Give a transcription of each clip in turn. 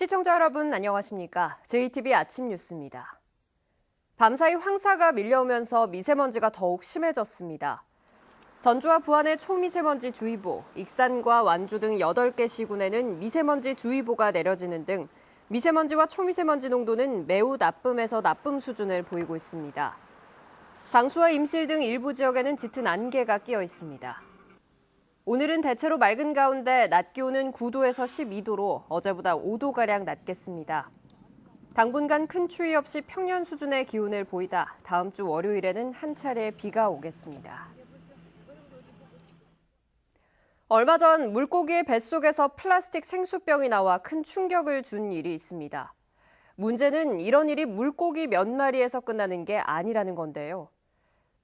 시청자 여러분 안녕하십니까? JTBC 아침 뉴스입니다. 밤사이 황사가 밀려오면서 미세먼지가 더욱 심해졌습니다. 전주와 부안의 초미세먼지 주의보, 익산과 완주 등 8개 시군에는 미세먼지 주의보가 내려지는 등 미세먼지와 초미세먼지 농도는 매우 나쁨에서 나쁨 수준을 보이고 있습니다. 장수와 임실 등 일부 지역에는 짙은 안개가 끼어 있습니다. 오늘은 대체로 맑은 가운데 낮 기온은 9도에서 12도로 어제보다 5도가량 낮겠습니다. 당분간 큰 추위 없이 평년 수준의 기온을 보이다 다음 주 월요일에는 한 차례 비가 오겠습니다. 얼마 전 물고기의 뱃속에서 플라스틱 생수병이 나와 큰 충격을 준 일이 있습니다. 문제는 이런 일이 물고기 몇 마리에서 끝나는 게 아니라는 건데요.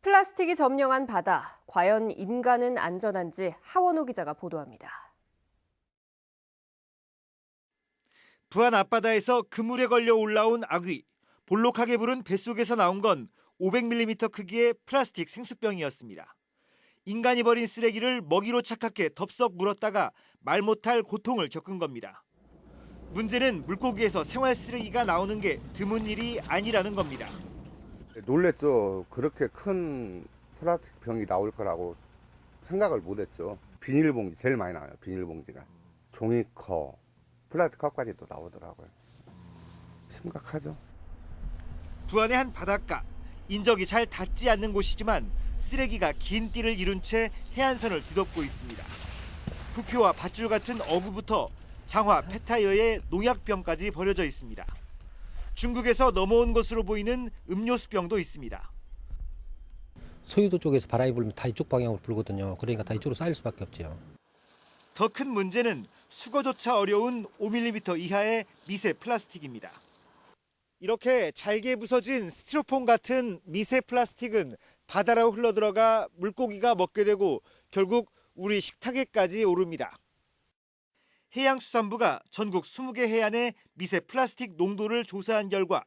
플라스틱이 점령한 바다, 과연 인간은 안전한지 하원호 기자가 보도합니다. 부안 앞바다에서 그물에 걸려 올라온 아귀. 볼록하게 부른 뱃속에서 나온 건 500mm 크기의 플라스틱 생수병이었습니다. 인간이 버린 쓰레기를 먹이로 착각해 덥석 물었다가 말 못할 고통을 겪은 겁니다. 문제는 물고기에서 생활 쓰레기가 나오는 게 드문 일이 아니라는 겁니다. 놀랬죠. 그렇게 큰 플라스틱 병이 나올 거라고 생각을 못했죠. 비닐봉지 제일 많이 나와요. 비닐봉지가. 종이컵, 플라스틱 컵까지도 나오더라고요. 심각하죠. 부안의 한 바닷가. 인적이 잘 닿지 않는 곳이지만 쓰레기가 긴 띠를 이룬 채 해안선을 뒤덮고 있습니다. 부표와 밧줄 같은 어부부터 장화, 폐타이어에 농약병까지 버려져 있습니다. 중국에서 넘어온 것으로 보이는 음료수병도 있습니다. 서해도 쪽에서 바람이 불면 다 이쪽 방향으로 불거든요. 그러니까 다 이쪽으로 쌓일 수밖에 없죠. 더 큰 문제는 수거조차 어려운 5mm 이하의 미세 플라스틱입니다. 이렇게 잘게 부서진 스티로폼 같은 미세 플라스틱은 바다로 흘러들어가 물고기가 먹게 되고 결국 우리 식탁에까지 오릅니다. 해양수산부가 전국 20개 해안의 미세 플라스틱 농도를 조사한 결과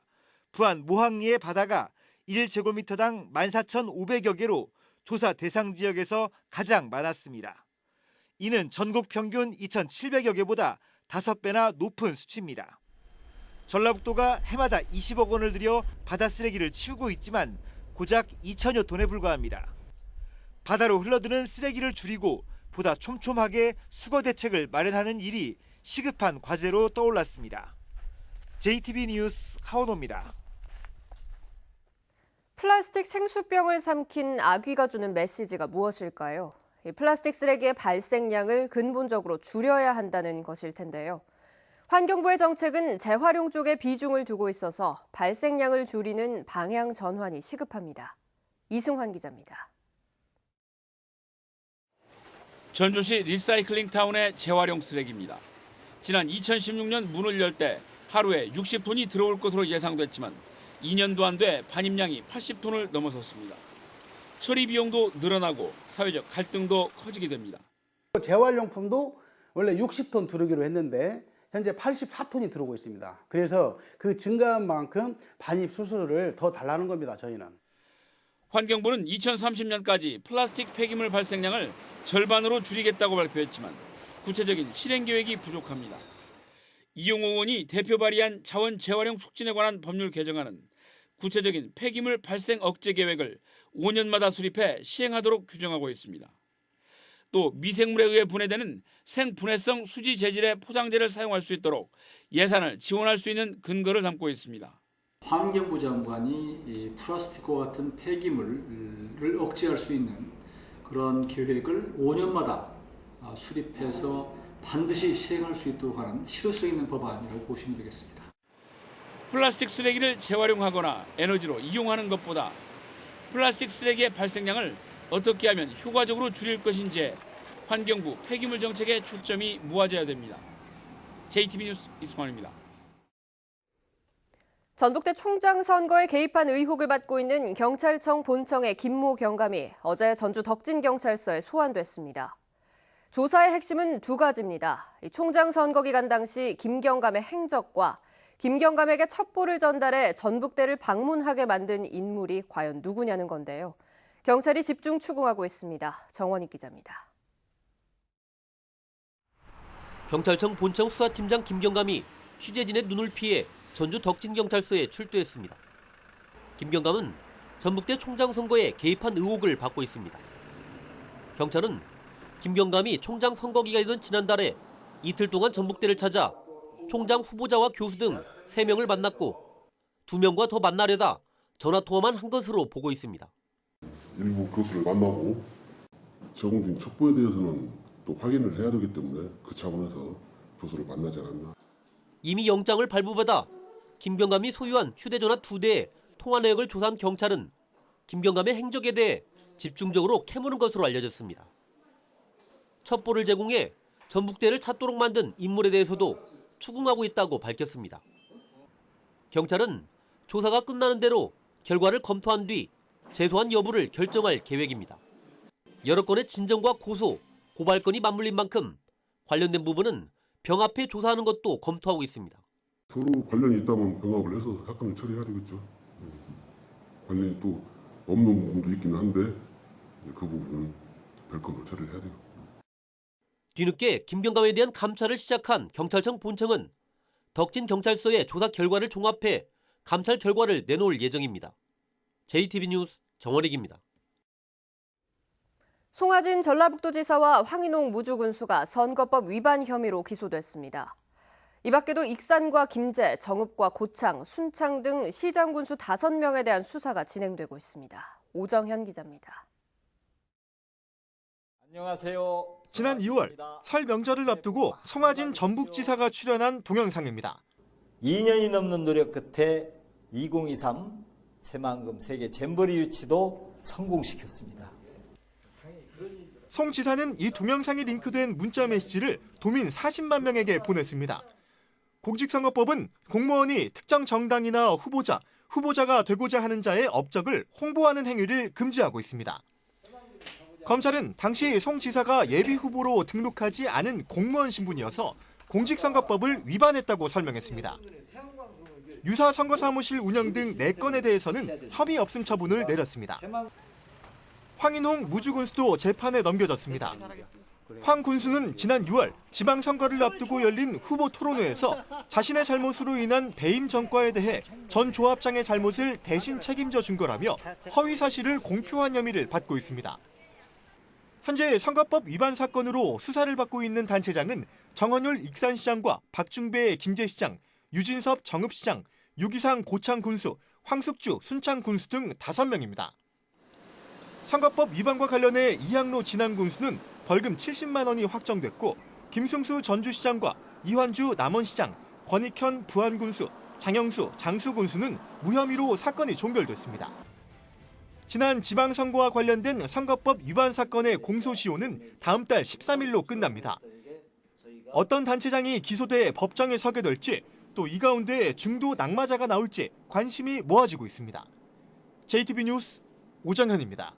부안 모항리의 바다가 1제곱미터당 14,500여 개로 조사 대상 지역에서 가장 많았습니다. 이는 전국 평균 2,700여 개보다 5배나 높은 수치입니다. 전라북도가 해마다 20억 원을 들여 바다 쓰레기를 치우고 있지만 고작 2천여 톤에 불과합니다. 바다로 흘러드는 쓰레기를 줄이고 보다 촘촘하게 수거 대책을 마련하는 일이 시급한 과제로 떠올랐습니다. JTBC 뉴스 하원호입니다. 플라스틱 생수병을 삼킨 아귀가 주는 메시지가 무엇일까요? 플라스틱 쓰레기의 발생량을 근본적으로 줄여야 한다는 것일 텐데요. 환경부의 정책은 재활용 쪽에 비중을 두고 있어서 발생량을 줄이는 방향 전환이 시급합니다. 이승환 기자입니다. 전주시 리사이클링 타운의 재활용 쓰레기입니다. 지난 2016년 문을 열 때 하루에 60톤이 들어올 것으로 예상됐지만 2년도 안 돼 반입량이 80톤을 넘어섰습니다. 처리 비용도 늘어나고 사회적 갈등도 커지게 됩니다. 재활용품도 원래 60톤 들어오기로 했는데 현재 84톤이 들어오고 있습니다. 그래서 그 증가한 만큼 반입 수수료를 더 달라는 겁니다. 저희는. 환경부는 2030년까지 플라스틱 폐기물 발생량을 절반으로 줄이겠다고 발표했지만 구체적인 실행 계획이 부족합니다. 이용호 의원이 대표 발의한 자원 재활용 촉진에 관한 법률 개정안은 구체적인 폐기물 발생 억제 계획을 5년마다 수립해 시행하도록 규정하고 있습니다. 또 미생물에 의해 분해되는 생분해성 수지 재질의 포장재를 사용할 수 있도록 예산을 지원할 수 있는 근거를 담고 있습니다. 환경부 장관이 이 플라스틱과 같은 폐기물을 억제할 수 있는 그런 계획을 5년마다 수립해서 반드시 시행할 수 있도록 하는 실효성 있는 법안이라고 보시면 되겠습니다. 플라스틱 쓰레기를 재활용하거나 에너지로 이용하는 것보다 플라스틱 쓰레기의 발생량을 어떻게 하면 효과적으로 줄일 것인지에 환경부 폐기물 정책의 초점이 모아져야 됩니다. JTBC 뉴스 이승환입니다. 전북대 총장 선거에 개입한 의혹을 받고 있는 경찰청 본청의 김모 경감이 어제 전주 덕진경찰서에 소환됐습니다. 조사의 핵심은 두 가지입니다. 총장 선거 기간 당시 김 경감의 행적과 김 경감에게 첩보를 전달해 전북대를 방문하게 만든 인물이 과연 누구냐는 건데요. 경찰이 집중 추궁하고 있습니다. 정원익 기자입니다. 경찰청 본청 수사팀장 김경감이 취재진의 눈을 피해 전주 덕진경찰서에 출두했습니다. 김경감은 전북대 총장 선거에 개입한 의혹을 받고 있습니다. 경찰은 김경감이 총장 선거 기간이던 지난달에 이틀 동안 전북대를 찾아 총장 후보자와 교수 등 3명을 만났고 2명과 더 만나려다 전화통화만 한 것으로 보고 있습니다. 일부 교수를 만나고 제공된 첩보에 대해서는 또 확인을 해야 되기 때문에 그 차원에서 교수를 만나지 않았나. 이미 영장을 발부받아 김경감이 소유한 휴대전화 2대의 통화 내역을 조사한 경찰은 김경감의 행적에 대해 집중적으로 캐무는 것으로 알려졌습니다. 첩보를 제공해 전북대를 찾도록 만든 인물에 대해서도 추궁하고 있다고 밝혔습니다. 경찰은 조사가 끝나는 대로 결과를 검토한 뒤 제소한 여부를 결정할 계획입니다. 여러 건의 진정과 고소, 고발건이 맞물린 만큼 관련된 부분은 병합해 조사하는 것도 검토하고 있습니다. 서로 관련이 있다면 병합을 해서 사건을 처리해야 되겠죠. 관련이 또 없는 부분도 있기는 한데 그 부분은 별건으로 처리를 해야 돼요. 뒤늦게 김경감에 대한 감찰을 시작한 경찰청 본청은 덕진경찰서의 조사 결과를 종합해 감찰 결과를 내놓을 예정입니다. JTB 뉴스 정원익입니다. 송하진 전라북도지사와 황인홍 무주군수가 선거법 위반 혐의로 기소됐습니다. 이 밖에도 익산과 김제, 정읍과 고창, 순창 등 시장 군수 5명에 대한 수사가 진행되고 있습니다. 오정현 기자입니다. 안녕하세요. 지난 2월 설 명절을 앞두고 송하진 전북지사가 출연한 동영상입니다. 2년이 넘는 노력 끝에 2023 새만금 세계 잼버리 유치도 성공시켰습니다. 송 지사는 이 동영상이 링크된 문자 메시지를 도민 40만 명에게 보냈습니다. 공직선거법은 공무원이 특정 정당이나 후보자가 되고자 하는 자의 업적을 홍보하는 행위를 금지하고 있습니다. 검찰은 당시 송 지사가 예비후보로 등록하지 않은 공무원 신분이어서 공직선거법을 위반했다고 설명했습니다. 유사 선거사무실 운영 등 4건에 대해서는 혐의 없음 처분을 내렸습니다. 황인홍 무주군수도 재판에 넘겨졌습니다. 황 군수는 지난 6월 지방선거를 앞두고 열린 후보 토론회에서 자신의 잘못으로 인한 배임 전과에 대해 전 조합장의 잘못을 대신 책임져 준 거라며 허위 사실을 공표한 혐의를 받고 있습니다. 현재 선거법 위반 사건으로 수사를 받고 있는 단체장은 정헌율 익산시장과 박중배 김제시장, 유진섭 정읍시장, 유기상 고창군수, 황숙주 순창군수 등 5명입니다. 선거법 위반과 관련해 이항로 진안군수는 벌금 70만 원이 확정됐고 김승수 전주시장과 이환주 남원시장, 권익현 부안군수, 장영수 장수군수는 무혐의로 사건이 종결됐습니다. 지난 지방선거와 관련된 선거법 위반 사건의 공소시효는 다음 달 13일로 끝납니다. 어떤 단체장이 기소돼 법정에 서게 될지 또 이 가운데 중도 낙마자가 나올지 관심이 모아지고 있습니다. JTB 뉴스 오정현입니다.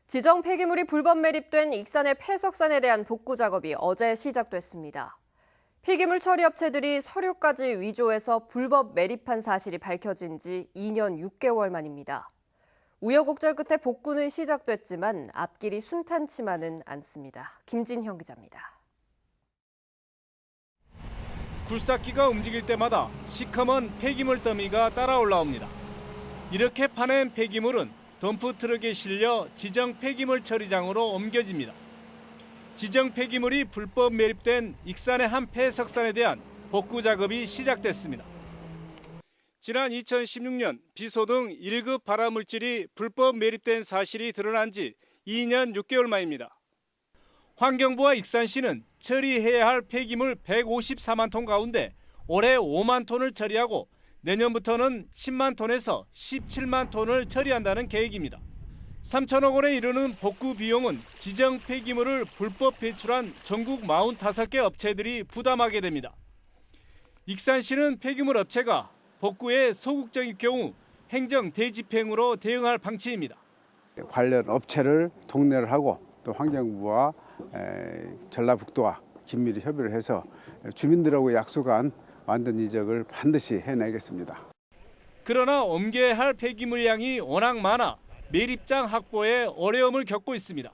지정 폐기물이 불법 매립된 익산의 폐석산에 대한 복구 작업이 어제 시작됐습니다. 폐기물 처리 업체들이 서류까지 위조해서 불법 매립한 사실이 밝혀진 지 2년 6개월 만입니다. 우여곡절 끝에 복구는 시작됐지만 앞길이 순탄치만은 않습니다. 김진형 기자입니다. 굴삭기가 움직일 때마다 시커먼 폐기물 더미가 따라 올라옵니다. 이렇게 파낸 폐기물은 덤프트럭에 실려 지정 폐기물 처리장으로 옮겨집니다. 지정 폐기물이 불법 매립된 익산의 한 폐석산에 대한 복구 작업이 시작됐습니다. 지난 2016년 비소 등 1급 발화물질이 불법 매립된 사실이 드러난 지 2년 6개월 만입니다. 환경부와 익산시는 처리해야 할 폐기물 154만 톤 가운데 올해 5만 톤을 처리하고 내년부터는 10만 톤에서 17만 톤을 처리한다는 계획입니다. 3천억 원에 이르는 복구 비용은 지정 폐기물을 불법 배출한 전국 45개 업체들이 부담하게 됩니다. 익산시는 폐기물 업체가 복구에 소극적일 경우 행정 대집행으로 대응할 방침입니다. 관련 업체를 독려를 하고 또 환경부와 전라북도와 긴밀히 협의를 해서 주민들하고 약속한 완전 이적을 반드시 해내겠습니다. 그러나 옮겨야 할 폐기물 양이 워낙 많아 매립장 확보에 어려움을 겪고 있습니다.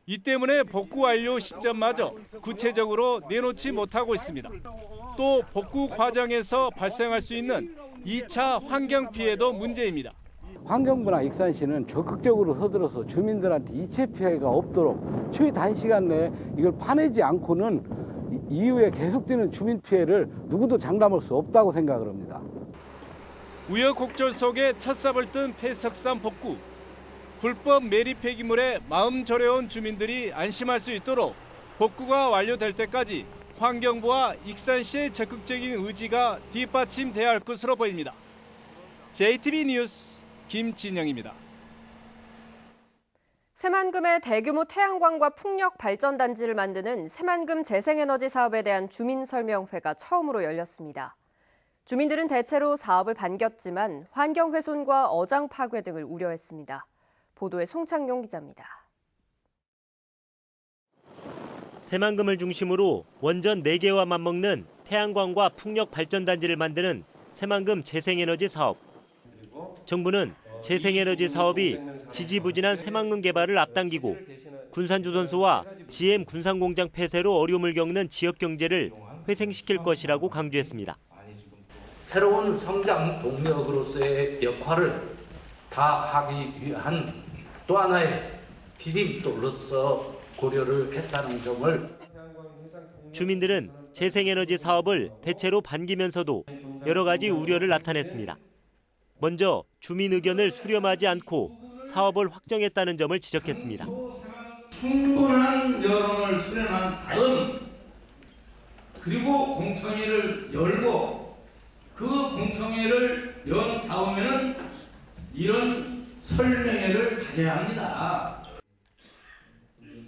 이 때문에 복구 완료 시점마저 구체적으로 내놓지 못하고 있습니다. 또 복구 과정에서 발생할 수 있는 2차 환경 피해도 문제입니다. 환경부나 익산시는 적극적으로 서들어서 주민들한테 이체 피해가 없도록 최단시간 내에 이걸 파내지 않고는 이후에 계속되는 주민 피해를 누구도 장담할 수 없다고 생각을 합니다. 우여곡절 속에 첫삽을 뜬 폐석산 복구. 불법 매립 폐기물에 마음 저려온 주민들이 안심할 수 있도록 복구가 완료될 때까지 환경부와 익산시의 적극적인 의지가 뒷받침돼야 할 것으로 보입니다. JTB 뉴스 김진영입니다. 새만금의 대규모 태양광과 풍력 발전단지를 만드는 새만금 재생에너지 사업에 대한 주민설명회가 처음으로 열렸습니다. 주민들은 대체로 사업을 반겼지만 환경훼손과 어장 파괴 등을 우려했습니다. 보도에 송창용 기자입니다. 새만금을 중심으로 원전 4개와 맞먹는 태양광과 풍력 발전단지를 만드는 새만금 재생에너지 사업. 정부는 재생에너지 사업이 지지부진한 새만금 개발을 앞당기고 군산조선소와 GM 군산공장 폐쇄로 어려움을 겪는 지역 경제를 회생시킬 것이라고 강조했습니다. 새로운 성장 동력으로서의 역할을 다하기 위한 또 하나의 디딤돌로서 고려를 했다는 점을 주민들은 재생에너지 사업을 대체로 반기면서도 여러 가지 우려를 나타냈습니다. 먼저 주민 의견을 수렴하지 않고 사업을 확정했다는 점을 지적했습니다. 충분한 여론을 수렴한 다음 그리고 공청회를 열고 그 공청회를 연 다음에는 이런 설명회를 가져야 합니다.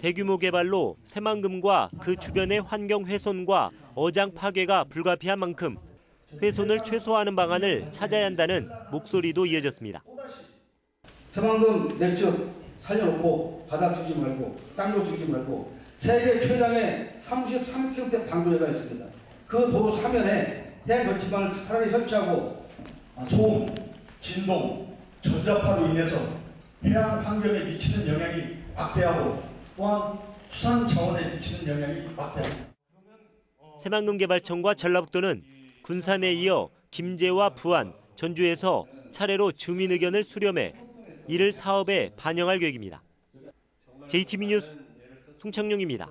대규모 개발로 새만금과 그 주변의 환경 훼손과 어장 파괴가 불가피한 만큼 훼손을 최소화하는 방안을 찾아야 한다는 목소리도 이어졌습니다. 새만금 내측 살려놓고 바닥 주지 말고 땅도 주지 말고 세계 최장의 33km 방도해가 있습니다. 그 도로 사면에 해안 거치반을 차라리 설치하고 소음, 진동, 전자파로 인해서 해양 환경에 미치는 영향이 막대하고 또한 수산 자원에 미치는 영향이 막대합니다. 새만금개발청과 전라북도는 군산에 이어 김제와 부안, 전주에서 차례로 주민 의견을 수렴해 이를 사업에 반영할 계획입니다. JTB 뉴스 송창용입니다.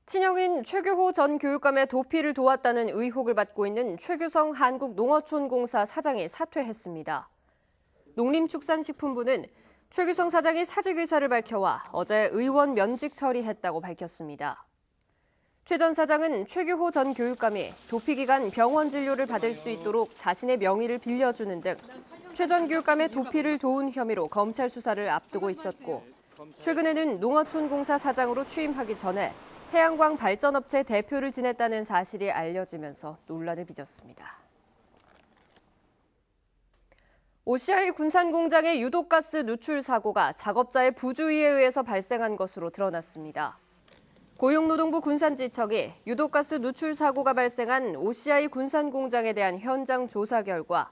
친형인 최규호 전 교육감의 도피를 도왔다는 의혹을 받고 있는 최규성 한국농어촌공사 사장이 사퇴했습니다. 농림축산식품부는 최규성 사장이 사직 의사를 밝혀와 어제 의원 면직 처리했다고 밝혔습니다. 최 전 사장은 최규호 전 교육감이 도피 기간 병원 진료를 받을 수 있도록 자신의 명의를 빌려주는 등 최 전 교육감의 도피를 도운 혐의로 검찰 수사를 앞두고 있었고 최근에는 농어촌공사 사장으로 취임하기 전에 태양광 발전업체 대표를 지냈다는 사실이 알려지면서 논란을 빚었습니다. OCI 군산공장의 유독가스 누출 사고가 작업자의 부주의에 의해서 발생한 것으로 드러났습니다. 고용노동부 군산지청이 유독가스 누출 사고가 발생한 OCI 군산공장에 대한 현장 조사 결과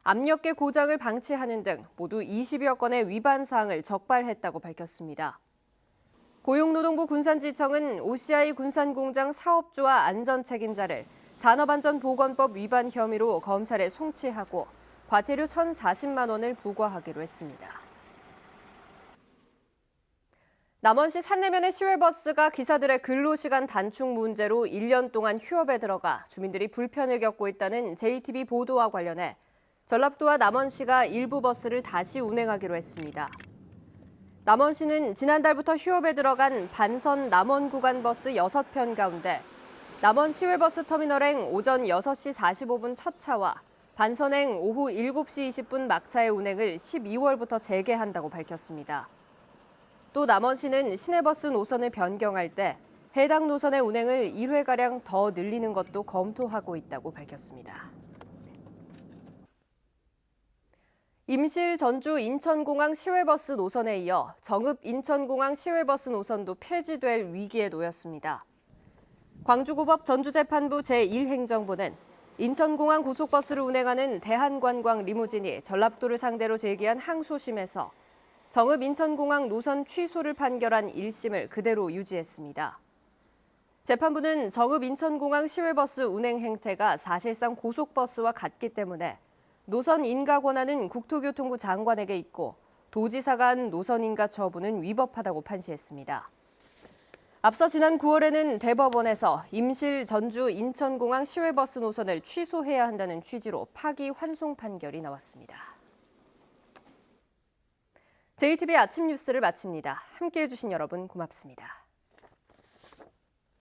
압력계 고장을 방치하는 등 모두 20여 건의 위반 사항을 적발했다고 밝혔습니다. 고용노동부 군산지청은 OCI 군산공장 사업주와 안전책임자를 산업안전보건법 위반 혐의로 검찰에 송치하고 과태료 1,040만 원을 부과하기로 했습니다. 남원시 산내면의 시외버스가 기사들의 근로시간 단축 문제로 1년 동안 휴업에 들어가 주민들이 불편을 겪고 있다는 JTB 보도와 관련해 전라북도와 남원시가 일부 버스를 다시 운행하기로 했습니다. 남원시는 지난달부터 휴업에 들어간 반선 남원 구간 버스 6편 가운데 남원 시외버스 터미널행 오전 6시 45분 첫 차와 반선행 오후 7시 20분 막차의 운행을 12월부터 재개한다고 밝혔습니다. 또 남원시는 시내버스 노선을 변경할 때 해당 노선의 운행을 1회가량 더 늘리는 것도 검토하고 있다고 밝혔습니다. 임실 전주 인천공항 시외버스 노선에 이어 정읍 인천공항 시외버스 노선도 폐지될 위기에 놓였습니다. 광주고법 전주재판부 제1행정부는 인천공항 고속버스를 운행하는 대한관광 리무진이 전라북도를 상대로 제기한 항소심에서 정읍 인천공항 노선 취소를 판결한 1심을 그대로 유지했습니다. 재판부는 정읍 인천공항 시외버스 운행 행태가 사실상 고속버스와 같기 때문에 노선 인가 권한은 국토교통부 장관에게 있고 도지사가 한 노선 인가 처분은 위법하다고 판시했습니다. 앞서 지난 9월에는 대법원에서 임실 전주 인천공항 시외버스 노선을 취소해야 한다는 취지로 파기환송 판결이 나왔습니다. JTBC 아침 뉴스를 마칩니다. 함께해 주신 여러분 고맙습니다.